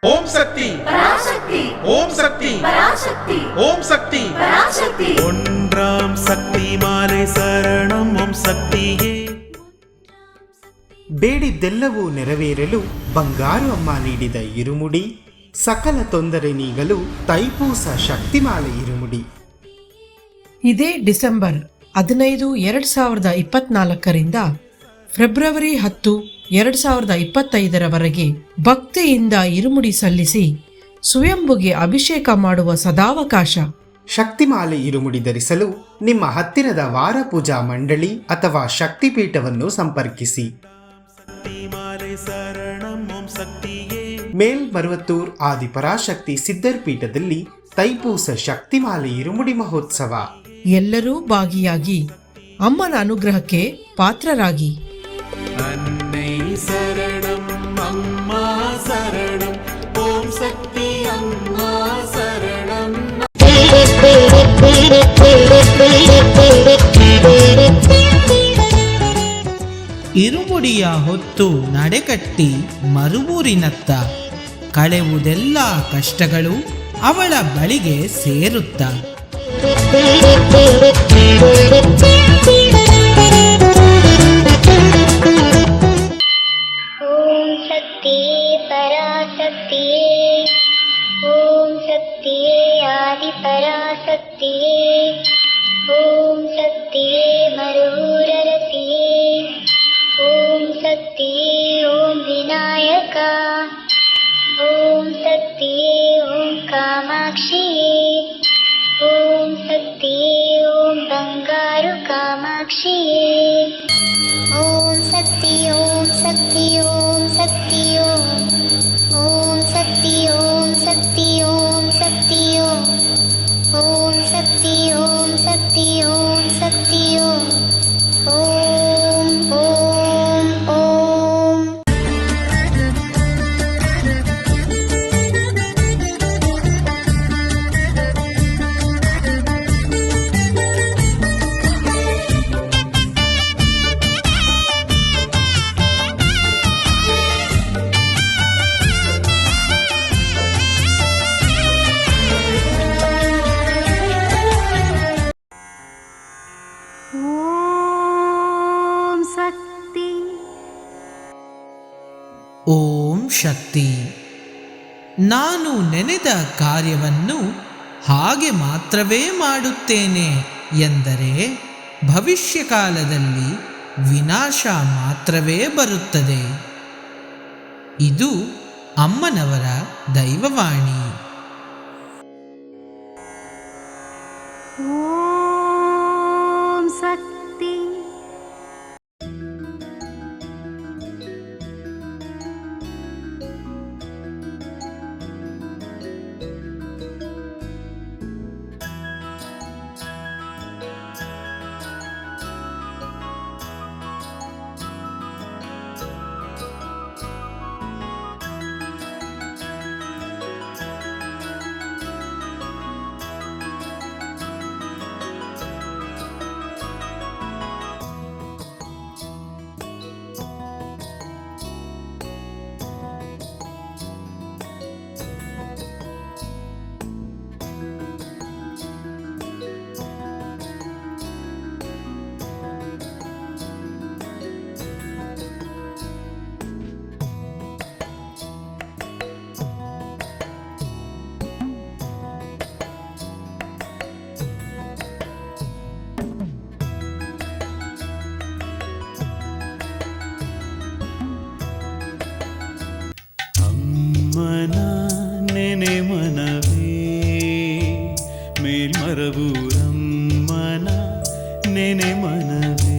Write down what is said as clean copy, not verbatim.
ಓಂ ಶಕ್ತಿ பராசக்தி ஓம் சக்தி பராசக்தி ஓம் சக்தி பராசக்தி ஒன்றாம் சக்தி மாலை சரணம் ಓಂ ಶಕ್ತಿಯೇ. ಬೇಡಿದ್ದೆಲ್ಲವೂ ನೆರವೇರಲು ಬಂಗಾರು ಅಮ್ಮ ನೀಡಿದ ಇರುಮುಡಿ, ಸಕಲ ತೊಂದರೆ ನೀಗಲು ತೈಪೂಸ ಶಕ್ತಿಮಾಲೆ ಇರುಮುಡಿ. ಇದೇ ಡಿಸೆಂಬರ್ 15, 2024ರಿಂದ ಫೆಬ್ರವರಿ 10, 2025ರವರೆಗೆ ಭಕ್ತಿಯಿಂದ ಇರುಮುಡಿ ಸಲ್ಲಿಸಿ ಸ್ವಯಂಭುಗೆ ಅಭಿಷೇಕ ಮಾಡುವ ಸದಾವಕಾಶ. ಶಕ್ತಿಮಾಲೆ ಇರುಮುಡಿ ಧರಿಸಲು ನಿಮ್ಮ ಹತ್ತಿರದ ವಾರ ಪೂಜಾ ಮಂಡಳಿ ಅಥವಾ ಶಕ್ತಿಪೀಠವನ್ನು ಸಂಪರ್ಕಿಸಿ. ಮಾಲೆ ಶರಣಂ ಓಂ ಶಕ್ತಿಯೇ. ಮೇಲ್ಮರುವತ್ತೂರ್ ಆದಿಪರಾಶಕ್ತಿ ಸಿದ್ಧರ್ ಪೀಠದಲ್ಲಿ ತೈಪೂಸ ಶಕ್ತಿಮಾಲೆ ಇರುಮುಡಿ ಮಹೋತ್ಸವ. ಎಲ್ಲರೂ ಭಾಗಿಯಾಗಿ ಅಮ್ಮನ ಅನುಗ್ರಹಕ್ಕೆ ಪಾತ್ರರಾಗಿ. ಅನ್ನೈ ಶರಣಂ ಅಮ್ಮ ಶರಣಂ ಓಂ ಶಕ್ತಿ ಅಮ್ಮ ಶರಣಂ. ಇರುಮುಡಿಯ ಹೊತ್ತು ನಡೆಕಟ್ಟಿ ಮರುಮೂರಿನತ್ತ ಕಳೆವುದೆಲ್ಲ ಕಷ್ಟಗಳು ಅವಳ ಬಳಿಗೆ ಸೇರುತ್ತ. ಓಂ ಶಕ್ತಿಯೇ ಪರಾಶಕ್ತಿಯೇ, ಓಂ ಶಕ್ತಿಯೇ ಆದಿ ಪರಾಶಕ್ತಿಯೇ, ಓಂ ಶಕ್ತಿಯೇ ಮರುರರಸಿಯೇ, ಓಂ ಶಕ್ತಿಯೇ ಓಂ ವಿನಾಯಕ, ಓಂ ಶಕ್ತಿಯೇ ಓಂ ಕಾಮಾಕ್ಷಿಯೇ, ಓಂ ಶಕ್ತಿಯೇ ಓಂ ಬಂಗಾರು ಕಾಮಾಕ್ಷಿಯೇ. ಓಂ ಶಕ್ತಿ ಓಂ ಶಕ್ತಿ ಓಂ ಶಕ್ತಿ ಓಂ, ಓಂ ಶಕ್ತಿ ಓಂ ಶಕ್ತಿ ಓಂ ಶಕ್ತಿ ಓಂ, ಓಂ ಶಕ್ತಿ ಓಂ ಶಕ್ತಿ ಓಂ ಶಕ್ತಿ ಓಂ, ಓಂ ಓಂ ಓಂ. ಓಂ ಶಕ್ತಿ ಓಂ ಶಕ್ತಿ. ನಾನು ನೆನೆದ ಕಾರ್ಯವನ್ನು ಹಾಗೆ ಮಾತ್ರವೇ ಮಾಡುತ್ತೇನೆ ಎಂದರೆ ಭವಿಷ್ಯ ಕಾಲದಲ್ಲಿ ವಿನಾಶ ಮಾತ್ರವೇ ಬರುತ್ತದೆ. ಇದು ಅಮ್ಮನವರ ದೈವವಾಣಿ. ಓಂ ಶಕ್ತಿ. ಅಮ್ಮನ ನೆನೆ ಮನವೇ ಮೇಲ್ಮರವೂರಮ್ಮನ ನೆನೆ ಮನವೇ.